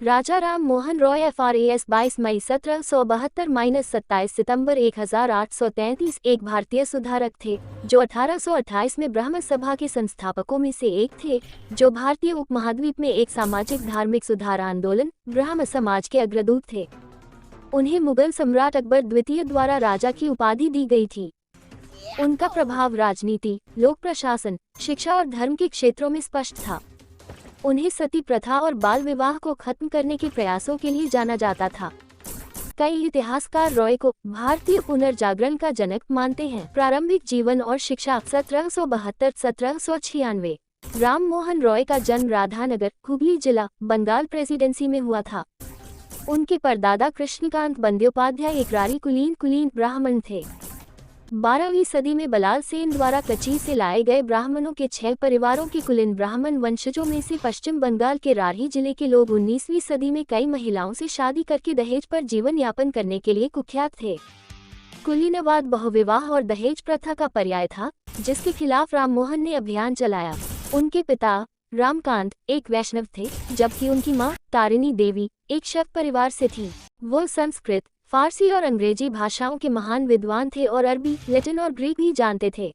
राजा Ram Mohan Roy FRAS 22 मई 1772 - 27 सितंबर 1833 एक भारतीय सुधारक थे, जो 1828 में ब्रह्म सभा के संस्थापकों में से एक थे, जो भारतीय उपमहाद्वीप में एक सामाजिक धार्मिक सुधार आंदोलन ब्रह्म समाज के अग्रदूत थे। उन्हें मुगल सम्राट अकबर द्वितीय द्वारा राजा की उपाधि दी गई थी। उनका प्रभाव राजनीति, लोक प्रशासन, शिक्षा और धर्म के क्षेत्रों में स्पष्ट था। उन्हें सती प्रथा और बाल विवाह को खत्म करने के प्रयासों के लिए जाना जाता था। कई इतिहासकार रॉय को भारतीय पुनर्जागरण का जनक मानते हैं। प्रारंभिक जीवन और शिक्षा 1772-1796। राम मोहन रॉय का जन्म राधानगर, हुगली जिला, बंगाल प्रेसिडेंसी में हुआ था। उनके परदादा कृष्णकांत बंद्योपाध्याय एक रारी कुलीन ब्राह्मण थे। 12वीं सदी में बलाल सेन द्वारा कच्ची से लाए गए ब्राह्मणों के 6 परिवारों के कुलीन ब्राह्मण वंशजों में से पश्चिम बंगाल के रारी जिले के लोग 19वीं सदी में कई महिलाओं से शादी करके दहेज पर जीवन यापन करने के लिए कुख्यात थे। कुलीनवाद बहुविवाह और दहेज प्रथा का पर्याय था, जिसके खिलाफ राम मोहन ने अभियान चलाया। उनके पिता रामकांत एक वैष्णव थे, जबकि उनकी मां तारिणी देवी एक शक परिवार से थी। वो संस्कृत, फारसी और अंग्रेजी भाषाओं के महान विद्वान थे और अरबी, लैटिन और ग्रीक भी जानते थे।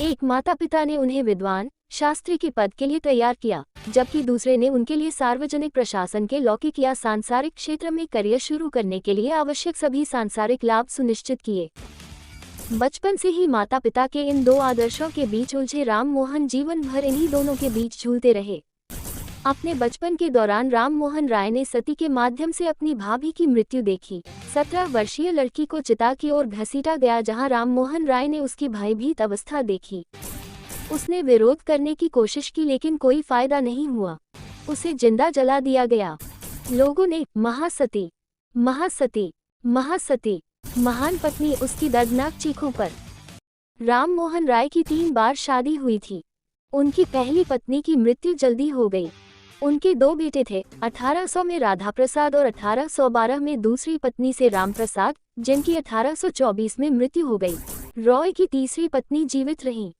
एक माता पिता ने उन्हें विद्वान, शास्त्री के पद के लिए तैयार किया, जबकि दूसरे ने उनके लिए सार्वजनिक प्रशासन के लौकिक या सांसारिक क्षेत्र में करियर शुरू करने के लिए आवश्यक सभी सांसारिक लाभ सुनिश्चित किए। बचपन से ही माता पिता के इन दो आदर्शों के बीच उलझे राम मोहन जीवन भर इन्हीं दोनों के बीच झूलते रहे। अपने बचपन के दौरान राम मोहन राय ने सती के माध्यम से अपनी भाभी की मृत्यु देखी। 17 वर्षीय लड़की को चिता की ओर घसीटा गया, जहां राम मोहन राय ने उसकी भयभीत अवस्था देखी। उसने विरोध करने की कोशिश की, लेकिन कोई फायदा नहीं हुआ। उसे जिंदा जला दिया गया। लोगों ने महासती महासती महासती महान पत्नी उसकी दर्दनाक चीखों पर। राम मोहन राय की 3 बार शादी हुई थी। उनकी पहली पत्नी की मृत्यु जल्दी हो गई। उनके 2 बेटे थे, 1800 में राधा प्रसाद और 1812 में दूसरी पत्नी से राम प्रसाद, जिनकी 1824 में मृत्यु हो गई। रॉय की तीसरी पत्नी जीवित रही।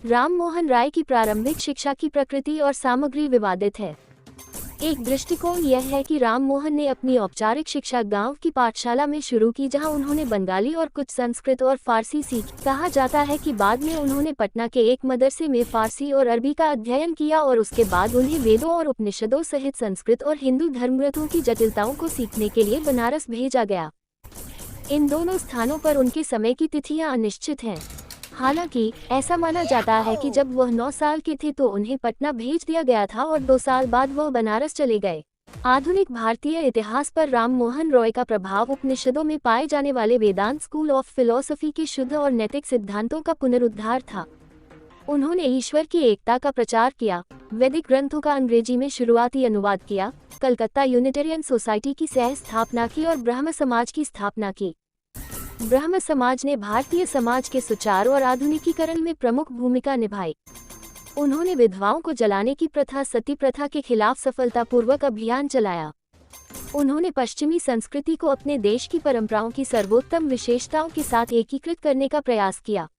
राम मोहन राय की प्रारंभिक शिक्षा की प्रकृति और सामग्री विवादित है। एक दृष्टिकोण यह है कि राम मोहन ने अपनी औपचारिक शिक्षा गांव की पाठशाला में शुरू की, जहां उन्होंने बंगाली और कुछ संस्कृत और फारसी सीखी। कहा जाता है कि बाद में उन्होंने पटना के एक मदरसे में फारसी और अरबी का अध्ययन किया और उसके बाद उन्हें वेदों और उपनिषदों सहित संस्कृत और हिंदू धर्मग्रंथों की जटिलताओं को सीखने के लिए बनारस भेजा गया। इन दोनों स्थानों पर उनके समय की तिथियां अनिश्चित हैं। हालांकि ऐसा माना जाता है कि जब वह 9 साल के थे तो उन्हें पटना भेज दिया गया था और 2 साल बाद वह बनारस चले गए। आधुनिक भारतीय इतिहास पर राम मोहन रॉय का प्रभाव उपनिषदों में पाए जाने वाले वेदांत स्कूल ऑफ फिलॉसफी के शुद्ध और नैतिक सिद्धांतों का पुनरुद्धार था। उन्होंने ईश्वर की एकता का प्रचार किया, वैदिक ग्रंथों का अंग्रेजी में शुरुआती अनुवाद किया, कलकत्ता यूनिटेरियन सोसाइटी की सह स्थापना की और ब्रह्म समाज की स्थापना की। ब्रह्म समाज ने भारतीय समाज के सुचार और आधुनिकीकरण में प्रमुख भूमिका निभाई। उन्होंने विधवाओं को जलाने की प्रथा, सती प्रथा के खिलाफ सफलतापूर्वक अभियान चलाया। उन्होंने पश्चिमी संस्कृति को अपने देश की परंपराओं की सर्वोत्तम विशेषताओं के साथ एकीकृत करने का प्रयास किया।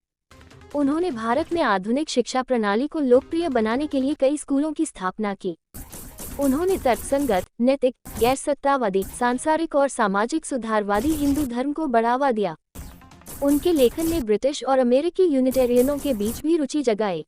उन्होंने भारत में आधुनिक शिक्षा प्रणाली को लोकप्रिय बनाने के लिए कई स्कूलों की स्थापना की। उन्होंने तर्कसंगत, नैतिक, गैर सत्तावादी, सांसारिक और सामाजिक सुधारवादी हिंदू धर्म को बढ़ावा दिया। उनके लेखन ने ब्रिटिश और अमेरिकी यूनिटेरियनों के बीच भी रुचि जगाई।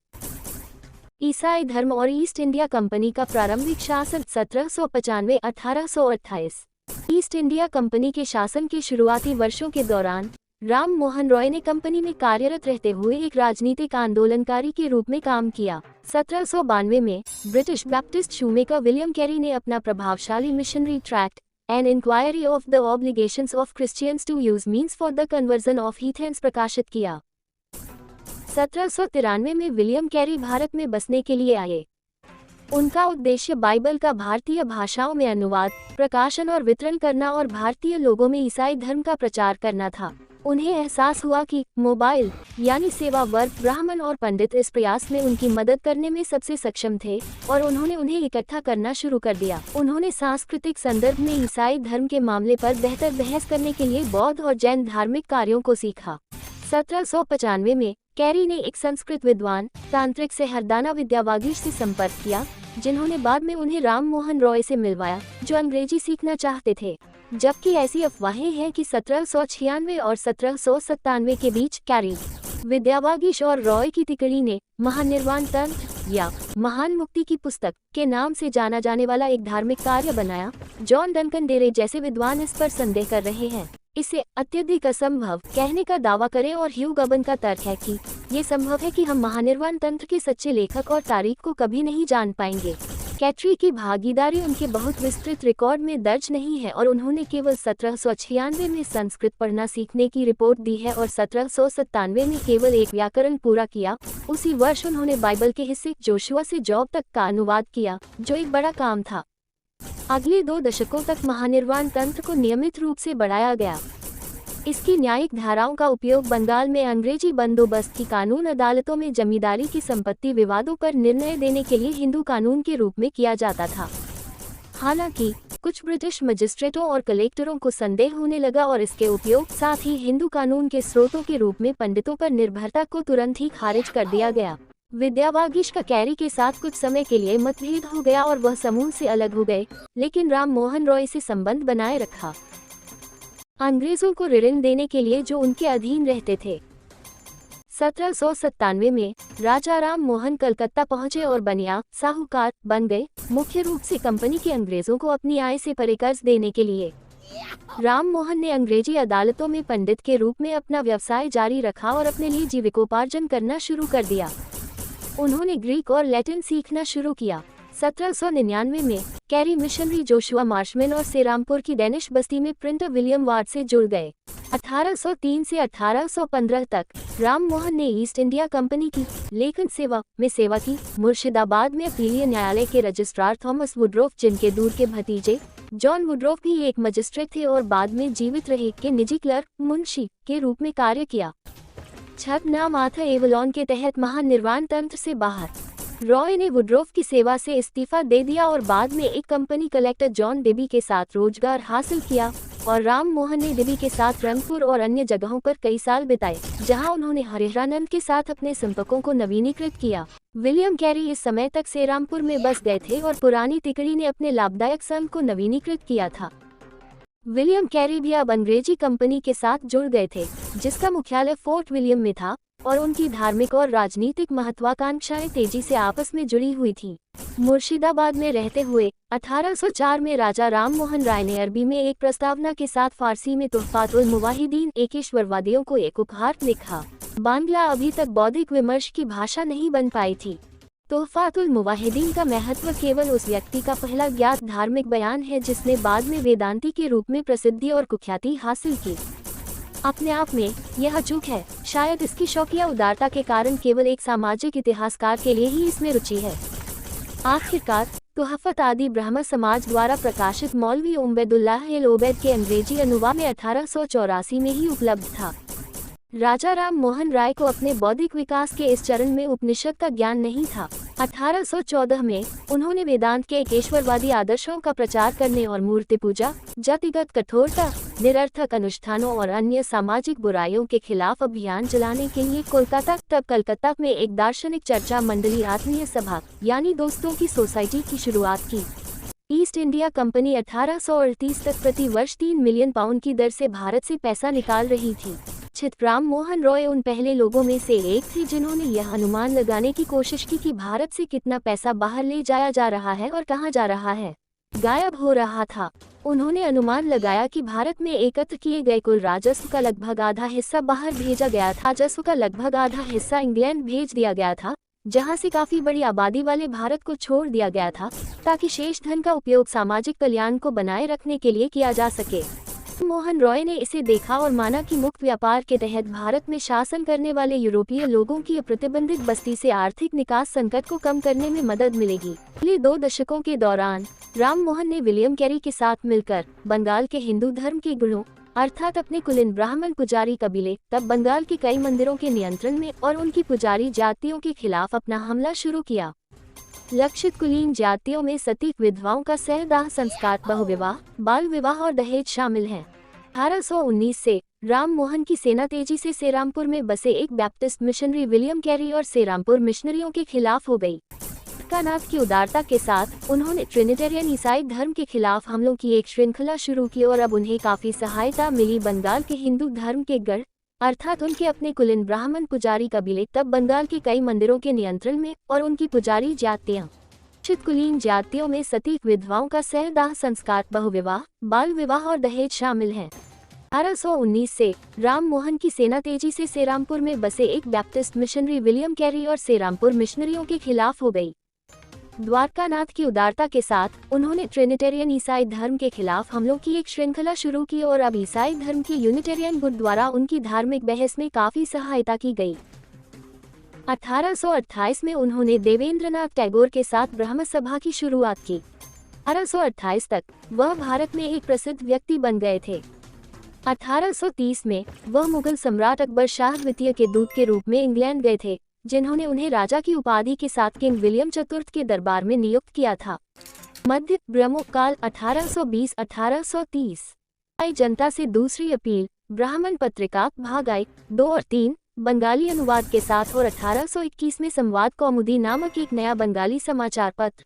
ईसाई धर्म और ईस्ट इंडिया कंपनी का प्रारंभिक शासन 1795-1828। ईस्ट इंडिया कंपनी के शासन के शुरुआती वर्षों के दौरान राम मोहन रॉय ने कंपनी में कार्यरत रहते हुए एक राजनीतिक आंदोलनकारी के रूप में काम किया। 1792 में British Baptist shoemaker William Carey ने अपना प्रभावशाली missionary tract an inquiry of the obligations of Christians to use means for the conversion of heathens प्रकाशित किया। 1793 में विलियम कैरी भारत में बसने के लिए आए। उनका उद्देश्य बाइबल का भारतीय भाषाओं में अनुवाद, प्रकाशन और वितरण करना और भारतीय लोगों में ईसाई धर्म का प्रचार करना था। उन्हें एहसास हुआ कि मोबाइल यानी सेवा वर्ग, ब्राह्मण और पंडित इस प्रयास में उनकी मदद करने में सबसे सक्षम थे और उन्होंने उन्हें इकट्ठा करना शुरू कर दिया। उन्होंने सांस्कृतिक संदर्भ में ईसाई धर्म के मामले पर बेहतर बहस करने के लिए बौद्ध और जैन धार्मिक कार्यों को सीखा। 1795 में कैरी ने एक संस्कृत विद्वान तांत्रिक से हरदाना विद्यावागीश से संपर्क किया, जिन्होंने बाद में उन्हें राम मोहन रॉय से मिलवाया, जो अंग्रेजी सीखना चाहते थे। जबकि ऐसी अफवाहें हैं कि 1796 और 1797 के बीच कैरी, विद्यावागीश और रॉय की तिकड़ी ने महानिर्वाण तंत्र या महान मुक्ति की पुस्तक के नाम से जाना जाने वाला एक धार्मिक कार्य बनाया। जॉन डंकन डेरे जैसे विद्वान इस पर संदेह कर रहे हैं। इसे अत्यधिक असंभव कहने का दावा करें और ह्यू गबन का तर्क है कि ये संभव है कि हम महानिर्वाण तंत्र के सच्चे लेखक और तारीख को कभी नहीं जान पाएंगे। कैटरी की भागीदारी उनके बहुत विस्तृत रिकॉर्ड में दर्ज नहीं है और उन्होंने केवल 1796 में संस्कृत पढ़ना सीखने की रिपोर्ट दी है और 1797 में केवल एक व्याकरण पूरा किया। उसी वर्ष उन्होंने बाइबल के हिस्से जोशुआ से जॉब तक का अनुवाद किया, जो एक बड़ा काम था। अगले 2 दशकों तक महानिर्वाण तंत्र को नियमित रूप से बढ़ाया गया। इसकी न्यायिक धाराओं का उपयोग बंगाल में अंग्रेजी बंदोबस्त की कानून अदालतों में जमींदारी की संपत्ति विवादों पर निर्णय देने के लिए हिंदू कानून के रूप में किया जाता था। हालांकि कुछ ब्रिटिश मजिस्ट्रेटों और कलेक्टरों को संदेह होने लगा और इसके उपयोग साथ ही हिंदू कानून के स्रोतों के रूप में पंडितों पर निर्भरता को तुरंत ही खारिज कर दिया गया। विद्यावागीश का कैरी के साथ कुछ समय के लिए मतभेद हो गया और वह समूह से अलग हो गए, लेकिन राम मोहन रॉय से संबंध बनाए रखा, अंग्रेजों को ऋण देने के लिए जो उनके अधीन रहते थे। 1797 में राजा राम मोहन कलकत्ता पहुंचे और बनिया साहूकार बन गए, मुख्य रूप से कंपनी के अंग्रेजों को अपनी आय से परे कर्ज देने के लिए। राम मोहन ने अंग्रेजी अदालतों में पंडित के रूप में अपना व्यवसाय जारी रखा और अपने लिए जीविकोपार्जन करना शुरू कर दिया। उन्होंने ग्रीक और लैटिन सीखना शुरू किया। 1799 में कैरी मिशनरी जोशुआ मार्शमैन और सेरामपुर की डेनिश बस्ती में प्रिंटर विलियम वार्ड से जुड़ गए। 1803 से 1815 तक राम मोहन ने ईस्ट इंडिया कंपनी की लेखन सेवा में सेवा की। मुर्शिदाबाद में अपीलीय न्यायालय के रजिस्ट्रार थॉमस वुड्रोफ, जिनके दूर के भतीजे जॉन वुड्रोफ भी एक मजिस्ट्रेट थे और बाद में जीवित रहे, के निजी क्लर्क मुंशी के रूप में कार्य किया। छद्म आर्थर एवलॉन के तहत महानिर्वाण तंत्र से बाहर रॉय ने वुड्रोफ की सेवा से इस्तीफा दे दिया और बाद में एक कंपनी कलेक्टर जॉन डेबी के साथ रोजगार हासिल किया और राम मोहन ने डेबी के साथ रंगपुर और अन्य जगहों पर कई साल बिताए, जहां उन्होंने हरिहरानंद के साथ अपने संपर्कों को नवीनीकृत किया। विलियम कैरी इस समय तक सेरामपुर में बस गए थे और पुरानी तिकड़ी ने अपने लाभदायक संघ को नवीनीकृत किया था। विलियम कैरी भी अब अंग्रेजी कंपनी के साथ जुड़ गए थे, जिसका मुख्यालय फोर्ट विलियम में था, और उनकी धार्मिक और राजनीतिक महत्वाकांक्षाएं तेजी से आपस में जुड़ी हुई थीं। मुर्शिदाबाद में रहते हुए 1804 में राजा राम मोहन राय ने अरबी में एक प्रस्तावना के साथ फारसी में तुहफातुल मुवाहिदीन एकेश्वरवादियों को एक उपहार लिखा। बांग्ला अभी तक बौद्धिक विमर्श की भाषा नहीं बन पाई थी। तुहफातुल मुवाहिदीन का महत्व केवल उस व्यक्ति का पहला ज्ञात धार्मिक बयान है जिसने बाद में वेदांती के रूप में प्रसिद्धि और कुख्याति हासिल की। अपने आप में यह अचूक है, शायद इसकी शौकिया उदारता के कारण केवल एक सामाजिक इतिहासकार के लिए ही इसमें रुचि है। आखिरकार तुहफत आदि ब्राह्मण समाज द्वारा प्रकाशित मौलवी उबैदुल्लाह अल ओबैद के अंग्रेजी अनुवाद में 1884 में ही उपलब्ध था। राजा राम मोहन राय को अपने बौद्धिक विकास के इस चरण में उपनिषद का ज्ञान नहीं था। 1814 में उन्होंने वेदांत के एकेश्वरवादी आदर्शों का प्रचार करने और मूर्ति पूजा, जातिगत कठोरता, निरर्थक अनुष्ठानों और अन्य सामाजिक बुराइयों के खिलाफ अभियान चलाने के लिए तब कलकत्ता में एक दार्शनिक चर्चा मंडली आत्मीय सभा यानी दोस्तों की सोसाइटी की शुरुआत की। ईस्ट इंडिया कंपनी 1838 तक प्रति वर्ष 3 मिलियन पाउंड की दर से भारत से पैसा निकाल रही थी। राम मोहन रॉय उन पहले लोगों में से एक थे जिन्होंने यह अनुमान लगाने की कोशिश की कि भारत से कितना पैसा बाहर ले जाया जा रहा है और कहां जा रहा है, गायब हो रहा था। उन्होंने अनुमान लगाया कि भारत में एकत्र किए गए कुल राजस्व का लगभग आधा हिस्सा बाहर भेजा गया था। राजस्व का लगभग आधा हिस्सा इंग्लैंड भेज दिया गया था, जहां से काफी बड़ी आबादी वाले भारत को छोड़ दिया गया था, ताकि शेष धन का उपयोग सामाजिक कल्याण को बनाए रखने के लिए किया जा सके। मोहन रॉय ने इसे देखा और माना कि मुक्त व्यापार के तहत भारत में शासन करने वाले यूरोपीय लोगों की अप्रतिबंधित बस्ती से आर्थिक निकास संकट को कम करने में मदद मिलेगी। अगले 2 दशकों के दौरान राम मोहन ने विलियम कैरी के साथ मिलकर बंगाल के हिंदू धर्म के गुरुओं अर्थात अपने कुलीन ब्राह्मण पुजारी कबीले तब बंगाल के कई मंदिरों के नियंत्रण में और उनकी पुजारी जातियों के खिलाफ अपना हमला शुरू किया। लक्षित कुलीन जातियों में सतीक विधवाओं का सहदाह संस्कार, बहुविवाह, बाल विवाह और दहेज शामिल हैं। 1819 से राम मोहन की सेना तेजी से सेरामपुर में बसे एक बैप्टिस्ट मिशनरी विलियम कैरी और सेरामपुर मिशनरियों के खिलाफ हो गई। द्वारकानाथ की उदारता के साथ उन्होंने ट्रिनिटेरियन ईसाई धर्म के खिलाफ हमलों की एक श्रृंखला शुरू की और अब उन्हें काफी सहायता मिली। बंगाल के हिंदू धर्म के गढ़ अर्थात उनके अपने कुलीन ब्राह्मण पुजारी कबीले तब बंगाल के कई मंदिरों के नियंत्रण में और उनकी पुजारी जातियां कुलीन जातियों में सती विधवाओं का सहदाह संस्कार, बहुविवाह, बाल विवाह और दहेज शामिल हैं। 1819 से राम मोहन की सेना तेजी से सेरामपुर में बसे एक बैप्टिस्ट मिशनरी विलियम कैरी और सेरामपुर मिशनरियों के खिलाफ हो गई। द्वारकानाथ की उदारता के साथ उन्होंने ट्रिनिटेरियन ईसाई धर्म के खिलाफ हमलों की एक श्रृंखला शुरू की और अब ईसाई धर्म के यूनिटेरियन गुट द्वारा उनकी धार्मिक बहस में काफी सहायता की गई। 1828 में उन्होंने देवेंद्रनाथ टैगोर के साथ ब्रह्म सभा की शुरुआत की। 1828 तक वह भारत में एक प्रसिद्ध व्यक्ति बन गए थे। 1830 में वह मुगल सम्राट अकबर शाह द्वितीय के दूत के रूप में इंग्लैंड गए थे, जिन्होंने उन्हें राजा की उपाधि के साथ किंग विलियम चतुर्थ के दरबार में नियुक्त किया था। मध्य ब्रह्मोकाल 1820-1830। जनता से दूसरी अपील, ब्राह्मण पत्रिका भाग 1, 2 और 3 बंगाली अनुवाद के साथ और 1821 में संवाद कौमुदी नामक एक नया बंगाली समाचार पत्र,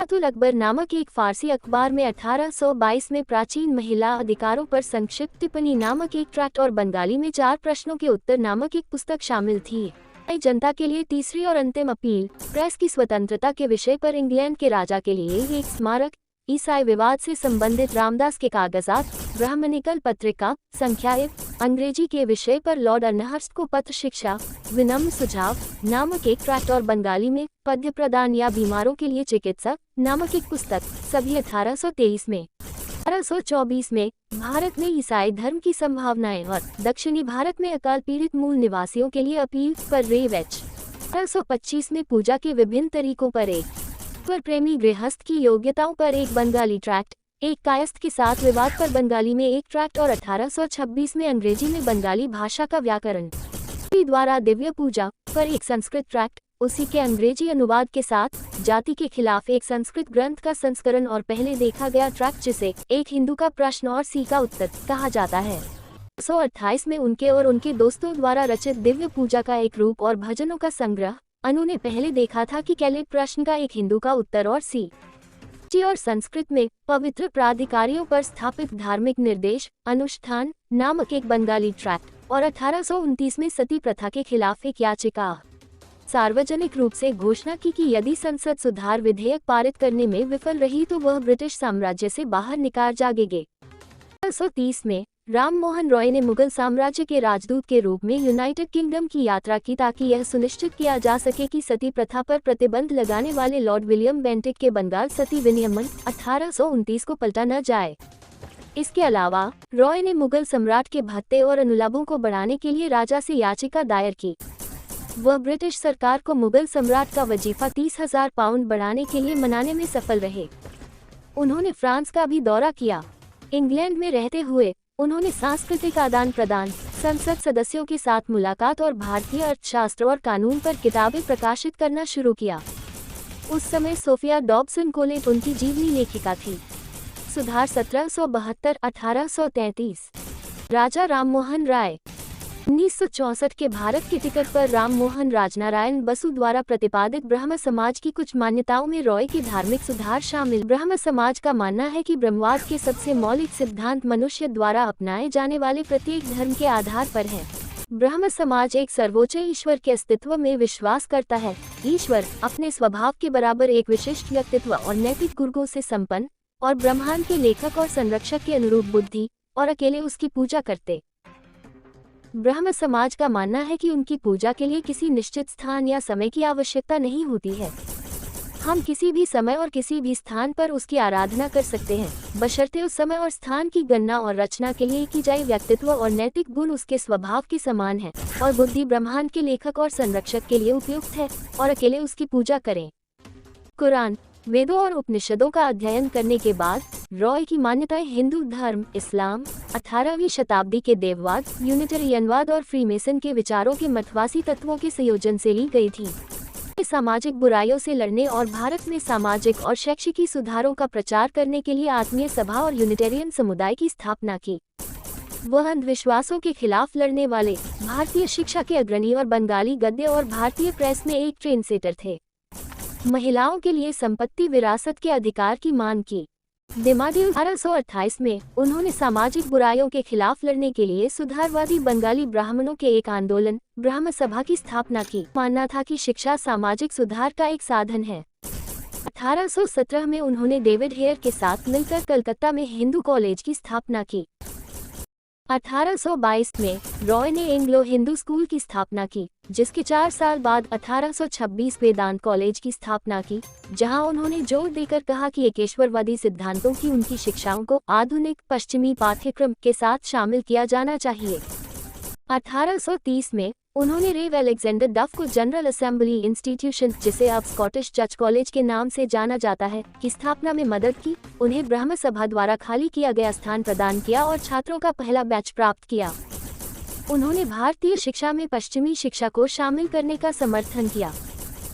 अतुल अकबर नामक एक फारसी अखबार में 1822 में प्राचीन महिला अधिकारों पर संक्षिप्त टिप्पणी नामक एक ट्रैक्ट और बंगाली में 4 प्रश्नों के उत्तर नामक एक पुस्तक शामिल थी। जनता के लिए तीसरी और अंतिम अपील, प्रेस की स्वतंत्रता के विषय पर इंग्लैंड के राजा के लिए एक स्मारक, ईसाई विवाद से संबंधित रामदास के कागजात, ब्राह्मणिकल पत्रिका, संख्या 1, अंग्रेजी के विषय पर लॉर्ड अर्नहर्स्ट को पत्र शिक्षा, विनम्र सुझाव नामक एक ट्रैक्ट और बंगाली में पद्य प्रदान या बीमारों के लिए चिकित्सक नामक एक पुस्तक, सभी 1823 में। 1824 में भारत में ईसाई धर्म की संभावनाएं और दक्षिणी भारत में अकाल पीड़ित मूल निवासियों के लिए अपील पर रेवेच। 1825 में पूजा के विभिन्न तरीकों पर एक पर प्रेमी गृहस्थ की योग्यताओं पर एक बंगाली ट्रैक्ट, एक कायस्थ के साथ विवाद पर बंगाली में एक ट्रैक्ट और 1826 में अंग्रेजी में बंगाली भाषा का व्याकरण द्वारा दिव्य पूजा पर एक संस्कृत ट्रैक्ट, उसी के अंग्रेजी अनुवाद के साथ जाति के खिलाफ एक संस्कृत ग्रंथ का संस्करण और पहले देखा गया ट्रैक्ट जिसे एक हिंदू का प्रश्न और सी का उत्तर कहा जाता है। 1928 में उनके और उनके दोस्तों द्वारा रचित दिव्य पूजा का एक रूप और भजनों का संग्रह, अनु ने पहले देखा था कि कैलेट प्रश्न का एक हिंदू का उत्तर और सी और संस्कृत में पवित्र प्राधिकारियों पर स्थापित धार्मिक निर्देश अनुष्ठान नामक एक बंगाली ट्रैक्ट और 1829 में सती प्रथा के खिलाफ एक याचिका सार्वजनिक रूप से घोषणा की कि यदि संसद सुधार विधेयक पारित करने में विफल रही तो वह ब्रिटिश साम्राज्य से बाहर निकाल जाएंगे। 1930 में राम मोहन रॉय ने मुगल साम्राज्य के राजदूत के रूप में यूनाइटेड किंगडम की यात्रा की ताकि यह सुनिश्चित किया जा सके कि सती प्रथा पर प्रतिबंध लगाने वाले लॉर्ड विलियम बेंटिक के बंगाल सती विनियमन 1829 को पलटा न जाए। इसके अलावा रॉय ने मुगल सम्राट के भत्ते और अनुलाभों को बढ़ाने के लिए राजा से याचिका दायर की। वह ब्रिटिश सरकार को मुगल सम्राट का वजीफा 30,000 पाउंड बढ़ाने के लिए मनाने में सफल रहे। उन्होंने फ्रांस का भी दौरा किया। इंग्लैंड में रहते हुए उन्होंने सांस्कृतिक आदान प्रदान, संसद सदस्यों के साथ मुलाकात और भारतीय अर्थशास्त्र और कानून पर किताबें प्रकाशित करना शुरू किया। उस समय सोफिया डॉब्सन कोलेट उनकी जीवनी लेखिका थी। सुधार 1772-1833। राजा राममोहन राय 1964 के भारत के टिकट पर राममोहन राजनारायण बसु द्वारा प्रतिपादित ब्रह्म समाज की कुछ मान्यताओं में रॉय की धार्मिक सुधार शामिल। ब्रह्म समाज का मानना है कि ब्रह्मवाद के सबसे मौलिक सिद्धांत मनुष्य द्वारा अपनाए जाने वाले प्रत्येक धर्म के आधार पर है। ब्रह्म समाज एक सर्वोच्च ईश्वर के अस्तित्व में विश्वास करता है। ईश्वर अपने स्वभाव के बराबर एक विशिष्ट व्यक्तित्व और नैतिक गुणों से संपन्न और ब्रह्मांड के लेखक और संरक्षक के अनुरूप बुद्धि और अकेले उसकी पूजा करते। ब्रह्म समाज का मानना है कि उनकी पूजा के लिए किसी निश्चित स्थान या समय की आवश्यकता नहीं होती है। हम किसी भी समय और किसी भी स्थान पर उसकी आराधना कर सकते हैं, बशर्ते उस समय और स्थान की गणना और रचना के लिए की जाए व्यक्तित्व और नैतिक गुण उसके स्वभाव के समान है और बुद्धि ब्रह्मांड के लेखक और संरक्षक के लिए उपयुक्त है और अकेले उसकी पूजा करें। कुरान, वेदों और उपनिषदों का अध्ययन करने के बाद रॉय की मान्यताएं हिंदू धर्म, इस्लाम, 18वीं शताब्दी के देववाद, यूनिटेरियनवाद और फ्रीमेसन के विचारों के मतवासी तत्वों के संयोजन से ली गई थी। सामाजिक बुराइयों से लड़ने और भारत में सामाजिक और शैक्षिकी सुधारों का प्रचार करने के लिए आत्मीय सभा और यूनिटेरियन समुदाय की स्थापना की। वह अंधविश्वासों के खिलाफ लड़ने वाले भारतीय शिक्षा के अग्रणी और बंगाली गद्य और भारतीय प्रेस में एक ट्रेंडसेटर थे। महिलाओं के लिए संपत्ति विरासत के अधिकार की मांग की। दिमागी 1828 में उन्होंने सामाजिक बुराइयों के खिलाफ लड़ने के लिए सुधारवादी बंगाली ब्राह्मणों के एक आंदोलन ब्रह्म सभा की स्थापना की। मानना था कि शिक्षा सामाजिक सुधार का एक साधन है। 1817 में उन्होंने डेविड हेयर के साथ मिलकर कलकत्ता में हिंदू कॉलेज की स्थापना की। 1822 में रॉय ने एंग्लो हिंदू स्कूल की स्थापना की, जिसके 4 साल बाद 1826 वेदांत कॉलेज की स्थापना की, जहां उन्होंने जोर देकर कहा कि एकेश्वरवादी सिद्धांतों की उनकी शिक्षाओं को आधुनिक पश्चिमी पाठ्यक्रम के साथ शामिल किया जाना चाहिए। 1830 में उन्होंने रेव अलेक्जेंडर डफ को जनरल असेंबली इंस्टीट्यूशन, जिसे अब स्कॉटिश चर्च कॉलेज के नाम से जाना जाता है, की स्थापना में मदद की। उन्हें ब्रह्म सभा द्वारा खाली किया गया स्थान प्रदान किया और छात्रों का पहला बैच प्राप्त किया। उन्होंने भारतीय शिक्षा में पश्चिमी शिक्षा को शामिल करने का समर्थन किया।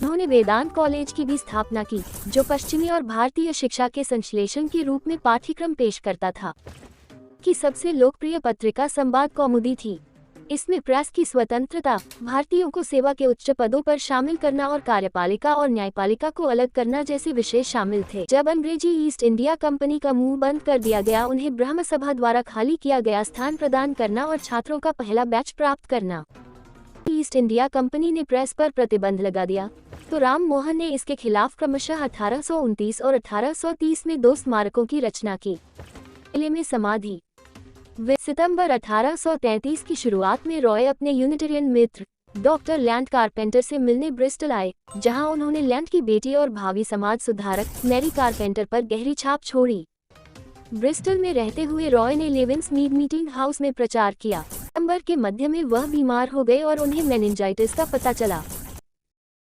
उन्होंने वेदांत कॉलेज की भी स्थापना की, जो पश्चिमी और भारतीय शिक्षा के संश्लेषण के रूप में पाठ्यक्रम पेश करता था। की सबसे लोकप्रिय पत्रिका संवाद कौमुदी थी। इसमें प्रेस की स्वतंत्रता, भारतीयों को सेवा के उच्च पदों पर शामिल करना और कार्यपालिका और न्यायपालिका को अलग करना जैसे विषय शामिल थे। जब अंग्रेजी ईस्ट इंडिया कंपनी का मुंह बंद कर दिया गया, उन्हें ब्रह्म सभा द्वारा खाली किया गया स्थान प्रदान करना और छात्रों का पहला बैच प्राप्त करना। ईस्ट इंडिया कंपनी ने प्रेस पर प्रतिबंध लगा दिया, तो राम मोहन ने इसके खिलाफ क्रमशः 1829 और 1830 में 2 स्मारकों की रचना की। किले में समाधि। वे सितंबर 1833 की शुरुआत में रॉय अपने यूनिटेरियन मित्र डॉक्टर लैंड कारपेंटर से मिलने ब्रिस्टल आए, जहां उन्होंने लैंड की बेटी और भावी समाज सुधारक मैरी कारपेंटर पर गहरी छाप छोड़ी। ब्रिस्टल में रहते हुए रॉय ने लेविंसमीड मीटिंग हाउस में प्रचार किया। सितंबर के मध्य में वह बीमार हो गए और उन्हें मेनिंजाइटिस का पता चला।